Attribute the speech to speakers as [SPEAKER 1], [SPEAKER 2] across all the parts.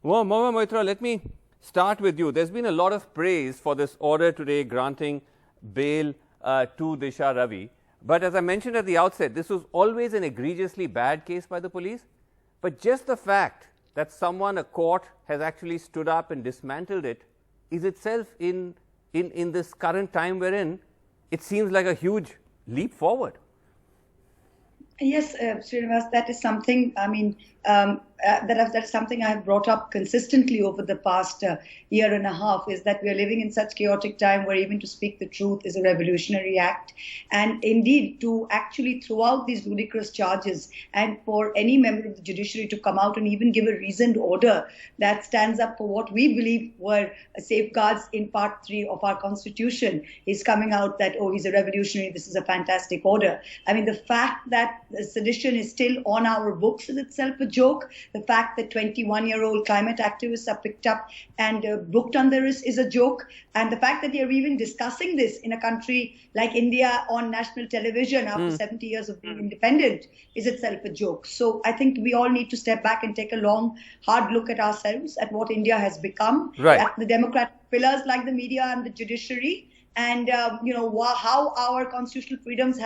[SPEAKER 1] Well, Mohammed Moitra, let me start with you. There's been a lot of praise for this order today granting bail to Disha Ravi. But as I mentioned at the outset, this was always an egregiously bad case by the police. But just the fact that a court has actually stood up and dismantled it is itself in this current time we're in, it seems like a huge leap forward.
[SPEAKER 2] Yes, Srinivas, that is something, that's something I have brought up consistently over the past year and a half, is that we are living in such chaotic time where even to speak the truth is a revolutionary act. And indeed, to actually throw out these ludicrous charges and for any member of the judiciary to come out and even give a reasoned order that stands up for what we believe were safeguards in Part 3 of our Constitution is coming out that, oh, he's a revolutionary, this is a fantastic order. I mean, the fact that sedition is still on our books is itself a joke. The fact that 21-year-old climate activists are picked up and booked on this is a joke. And the fact that they are even discussing this in a country like India on national television after 70 years of being independent is itself a joke. So I think we all need to step back and take a long, hard look at ourselves, at what India has become, at the democratic pillars like the media and the judiciary, and how our constitutional freedoms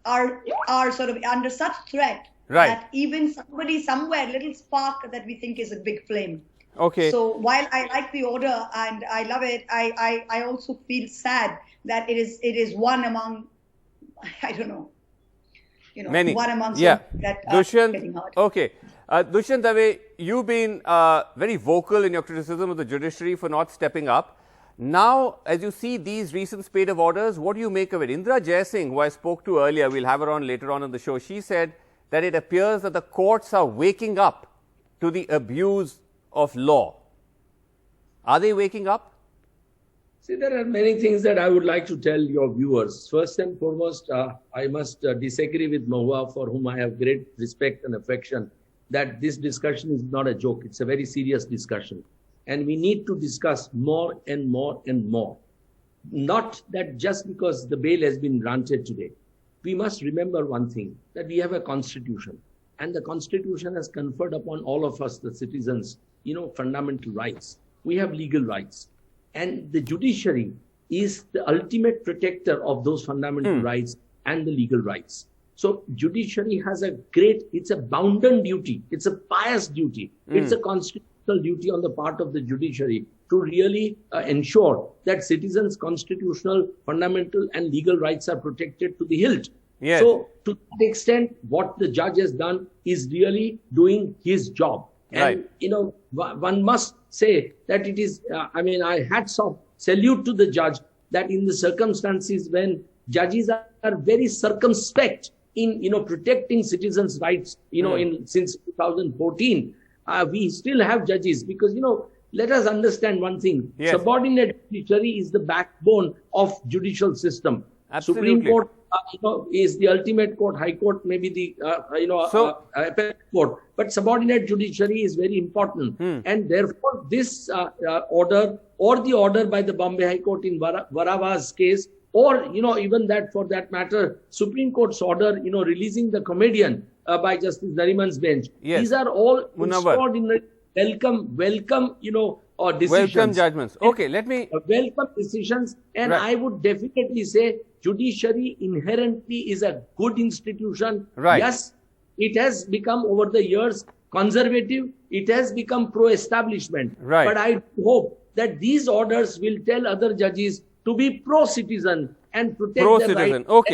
[SPEAKER 2] are sort of under such threat that even somebody somewhere, little spark that we think is a big flame.
[SPEAKER 1] Okay.
[SPEAKER 2] So while I like the order and I love it, I also feel sad that it is one among, I don't know,
[SPEAKER 1] many.
[SPEAKER 2] One among
[SPEAKER 1] that
[SPEAKER 2] Dushyant, getting hurt.
[SPEAKER 1] Okay. Dushyant Dave, you've been very vocal in your criticism of the judiciary for not stepping up. Now, as you see these recent spate of orders, what do you make of it? Indra Jaisingh, who I spoke to earlier, we'll have her on later on in the show, she said that it appears that the courts are waking up to the abuse of law. Are they waking up?
[SPEAKER 3] See, there are many things that I would like to tell your viewers. First and foremost, I must disagree with Mahua, for whom I have great respect and affection, that this discussion is not a joke. It's a very serious discussion. And we need to discuss more and more and more. Not that just because the bail has been granted today. We must remember one thing, that we have a constitution. And the constitution has conferred upon all of us, the citizens, fundamental rights. We have legal rights. And the judiciary is the ultimate protector of those fundamental rights and the legal rights. So judiciary has it's a bounden duty. It's a pious duty. It's a constitutional duty on the part of the judiciary to really ensure that citizens' constitutional, fundamental and legal rights are protected to the hilt.
[SPEAKER 1] Yes.
[SPEAKER 3] So to that extent, what the judge has done is really doing his job. And, one must say that it is, I hats off, salute to the judge that in the circumstances when judges are very circumspect in, protecting citizens' rights, since 2014, we still have judges because, let us understand one thing. Yes. Subordinate judiciary is the backbone of judicial system.
[SPEAKER 1] Absolutely.
[SPEAKER 3] Supreme Court, is the ultimate court. High Court may be the, appellate court. But subordinate judiciary is very important. And therefore, this order or the order by the Bombay High Court in Varava's case, or, even that for that matter, Supreme Court's order, releasing the comedian by Justice Nariman's bench.
[SPEAKER 1] Yes.
[SPEAKER 3] These are all extraordinary, welcome, or decisions.
[SPEAKER 1] Welcome judgments. Okay, let me...
[SPEAKER 3] welcome decisions. And I would definitely say judiciary inherently is a good institution.
[SPEAKER 1] Right.
[SPEAKER 3] Yes, it has become over the years conservative. It has become pro-establishment.
[SPEAKER 1] Right.
[SPEAKER 3] But I hope that these orders will tell other judges to be pro-citizen and protect their rights.
[SPEAKER 1] Okay.